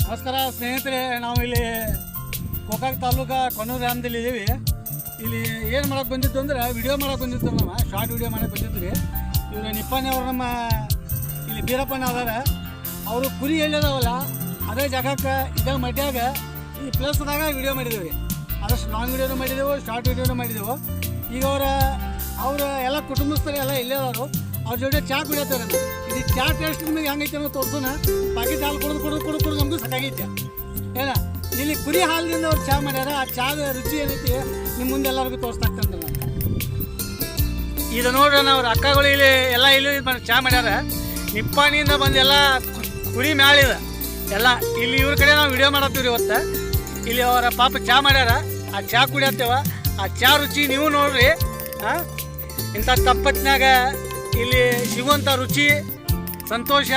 ನಮಸ್ಕಾರ ಸ್ನೇಹಿತರೆ, ನಾವು ಇಲ್ಲಿ ಗೋಕಾಕ್ ತಾಲೂಕು ಕೊಣ್ಣೂರು ಗ್ರಾಮದಲ್ಲಿ ಇದ್ದೀವಿ. ಇಲ್ಲಿ ಏನು ಮಾಡೋಕೆ ಬಂದಿತ್ತು ಅಂದ್ರೆ ವಿಡಿಯೋ ಮಾಡೋಕೆ ಬಂದಿತ್ತು. ನಮ್ಮ ಶಾರ್ಟ್ ವಿಡಿಯೋ ಮಾಡೋಕೆ ಬಂದಿತ್ತು ರೀ. ಇವರು ನಿಪ್ಪಾಣಿ ಅವರು ನಮ್ಮ ಇಲ್ಲಿ ಬೀರಪ್ಪನ ಅದಾರ. ಅವರು ಕುರಿ ಹೇಳಿದಾವಲ್ಲ ಅದೇ ಜಾಗಕ್ಕೆ ಇದಾಗ ಮಡ್ಯಾಗ ಈ ಪ್ಲೇಸ್ದಾಗ ವಿಡಿಯೋ ಮಾಡಿದ್ದೀವಿ. ಅದಷ್ಟು ಲಾಂಗ್ ವಿಡಿಯೋನು ಮಾಡಿದೆವು, ಶಾರ್ಟ್ ವಿಡಿಯೋನು ಮಾಡಿದೆವು. ಈಗ ಅವರ ಎಲ್ಲ ಕುಟುಂಬಸ್ಥರು ಎಲ್ಲ ಇಲ್ಲೇ ಅದಾರು. ಅವ್ರ ಜೊತೆ ಚಹಾ ಕುಡಿಯತ್ತಾರೆ. ಇದು ಚಹಾ ಟೇಸ್ಟ್ ನಿಮಗೆ ಹೆಂಗೈತೆ ಅನ್ನೋ ತೋರ್ಸೋಣ. ಪಾಕಿಟ್ ಹಾಲು ಕುಡಿದು ನಮಗೂ ಸಾಕಾಗೈತೆ ಏನ. ಇಲ್ಲಿ ಕುರಿ ಹಾಲಿನಿಂದ ಅವ್ರು ಚಹಾ ಮಾಡ್ಯಾರ. ಆ ಚಹಾದ ರುಚಿ ಏನೈತಿ ನಿಮ್ಮ ಮುಂದೆ ಎಲ್ಲರಿಗೂ ತೋರಿಸ್ತಾಕ್ತಂದ್ರೆ ನಾನು ಇದು ನೋಡ್ರಿ. ಅವ್ರ ಅಕ್ಕಗಳು ಇಲ್ಲಿ ಚಹಾ ಮಾಡ್ಯಾರ. ನಿಪ್ಪಾಣಿಯಿಂದ ಬಂದು ಎಲ್ಲ ಕುರಿ ಮ್ಯಾಳಿದ ಎಲ್ಲ ಇಲ್ಲಿ ಇವ್ರ ಕಡೆ ನಾವು ವಿಡಿಯೋ ಮಾಡತ್ತೀವಿ ಇವತ್ತು. ಇಲ್ಲಿ ಅವರ ಪಾಪ ಚಹಾ ಮಾಡ್ಯಾರ. ಆ ಚಹಾ ಕುಡಿಯತ್ತೇವ. ಆ ಚಹಾ ರುಚಿ ನೀವು ನೋಡ್ರಿ. ಇಂಥ ತಪ್ಪತ್ನಾಗ ಇಲ್ಲಿ ಸಿಗುವಂಥ ರುಚಿ, ಸಂತೋಷ